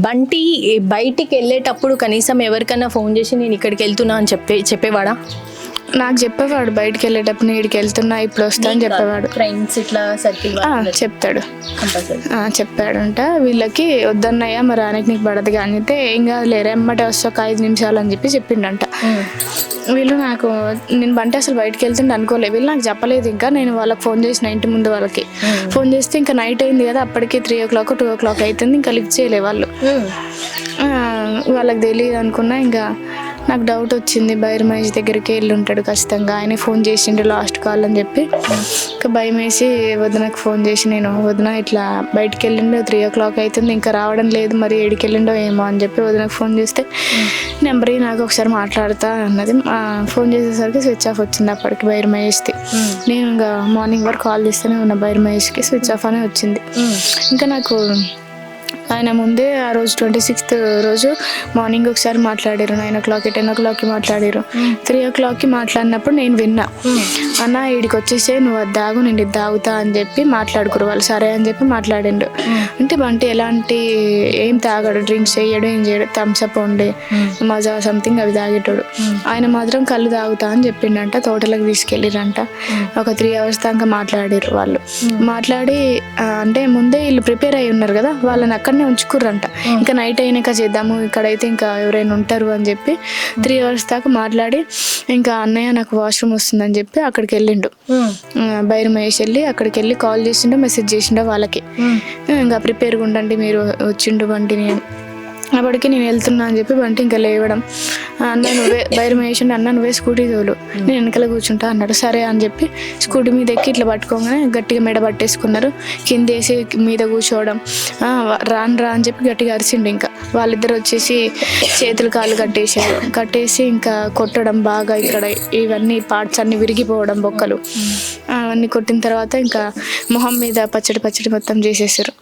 బంటి బయటికి వెళ్ళేటప్పుడు కనీసం ఎవరికైనా ఫోన్ చేసి నేను ఇక్కడికి వెళ్తున్నా అని చెప్పేవాడా? నాకు చెప్పేవాడు, బయటికి వెళ్ళేటప్పుడు నేను ఇక్కడికి వెళ్తున్నా ఇప్పుడు వస్తా అని చెప్పేవాడు. ఫ్రెండ్స్ ఇట్లా సర్కిల్ చెప్తాడు, చెప్పాడంట. వీళ్ళకి వద్దన్నయ్యా మరి ఆయనకి నీకు పడదు కానీ అంటే ఏం కాదు లేరా ఎమ్మటే వస్తా ఒక 5 నిమిషాలు అని చెప్పిండంట. వీళ్ళు నేను బంటి అసలు బయటకు వెళ్తుండే అనుకోలేదు, వీళ్ళు నాకు చెప్పలేదు. ఇంకా నేను వాళ్ళకి ఫోన్ చేసిన ఇంటి ముందు వాళ్ళకి ఫోన్ చేస్తే ఇంకా నైట్ అయింది కదా, అప్పటికి 3 o'clock 2 o'clock అవుతుంది. ఇంకా లిఫ్ట్ చేయలే వాళ్ళు, వాళ్ళకి తెలియదు అనుకున్నా. ఇంకా నాకు డౌట్ వచ్చింది, బైర్ మహేష్ దగ్గరికి వెళ్ళి ఉంటాడు ఖచ్చితంగా, ఆయనే ఫోన్ చేసిండు లాస్ట్ కాల్ అని చెప్పి. ఇంకా భయం వేసి వదినకు ఫోన్ చేసి నేను వదిన ఇట్లా బయటికి వెళ్ళిండో 3 o'clock అవుతుంది ఇంకా రావడం లేదు, మరి ఏడికి వెళ్ళిండో ఏమో అని చెప్పి వదినకు ఫోన్ చేస్తే నెంబర్ నాకు ఒకసారి మాట్లాడుతా అన్నది. ఫోన్ చేసేసరికి స్విచ్ ఆఫ్ వచ్చింది అప్పటికి బైర్ మహేష్ది. నేను ఇంకా మార్నింగ్ వరకు కాల్ చేస్తూనే ఉన్నా, బైర్ మహేష్కి స్విచ్ ఆఫ్ అనే వచ్చింది. ఇంకా నాకు ఆయన ముందే ఆ రోజు 26th రోజు మార్నింగ్ ఒకసారి మాట్లాడారు, 9 o'clock 10 o'clock మాట్లాడారు. 3 o'clock మాట్లాడినప్పుడు నేను విన్నా, అన్న ఈడికి వచ్చేసే నువ్వు అది దాగు నేను ఇది దాగుతా అని చెప్పి మాట్లాడుకురు వాళ్ళు. సరే అని చెప్పి మాట్లాడిండు. అంటే బంటి ఎలాంటి ఏం తాగాడు, డ్రింక్స్ చేయడు ఏం చేయడు, థమ్స్అప్ ఉండే మజా సంథింగ్ అవి తాగేటోడు. ఆయన మాత్రం కళ్ళు తాగుతా అని చెప్పిండంట. తోటలకు తీసుకెళ్ళిరంట, ఒక 3 hours దాకా మాట్లాడారు వాళ్ళు. మాట్లాడి అంటే ముందే వీళ్ళు ప్రిపేర్ అయి ఉన్నారు కదా, వాళ్ళని అక్కడనే ఉంచుకుర్రంట. ఇంకా నైట్ అయినాక చేద్దాము ఇక్కడైతే ఇంకా ఎవరైనా ఉంటారు అని చెప్పి 3 hours దాకా మాట్లాడి ఇంకా అన్నయ్య నాకు వాష్రూమ్ వస్తుందని చెప్పి అక్కడికి వెళ్ళిండు. బైర్ మహేష్ వెళ్ళి అక్కడికి వెళ్ళి కాల్ చేసిండో మెసేజ్ చేసిండో వాళ్ళకి, ఇంకా ప్రిపేర్గా ఉండండి మీరు వచ్చిండు బంటిని. అప్పటికి నేను వెళ్తున్నా అని చెప్పి బంటి ఇంకా లేవడం, అన్న నువ్వే బైర్ మహేష్ అన్న నువ్వే స్కూటీ తోలు నేను వెనకాల కూర్చుంటా అన్నాడు. సరే అని చెప్పి స్కూటీ మీద ఎక్కి ఇట్లా పట్టుకోగానే గట్టిగా మెడ పట్టేసుకున్నారు, కింద వేసి మీద కూర్చోవడం. రా అని చెప్పి గట్టిగా అరిచిండు. ఇంకా వాళ్ళిద్దరు వచ్చేసి చేతులు కాళ్ళు కట్టేసి ఇంకా కొట్టడం బాగా, ఇక్కడ ఇవన్నీ పార్ట్స్ అన్ని విరిగిపోవడం, బొక్కలు అవన్నీ కొట్టిన తర్వాత ఇంకా మొహం మీద పచ్చడి మొత్తం చేసేసారు.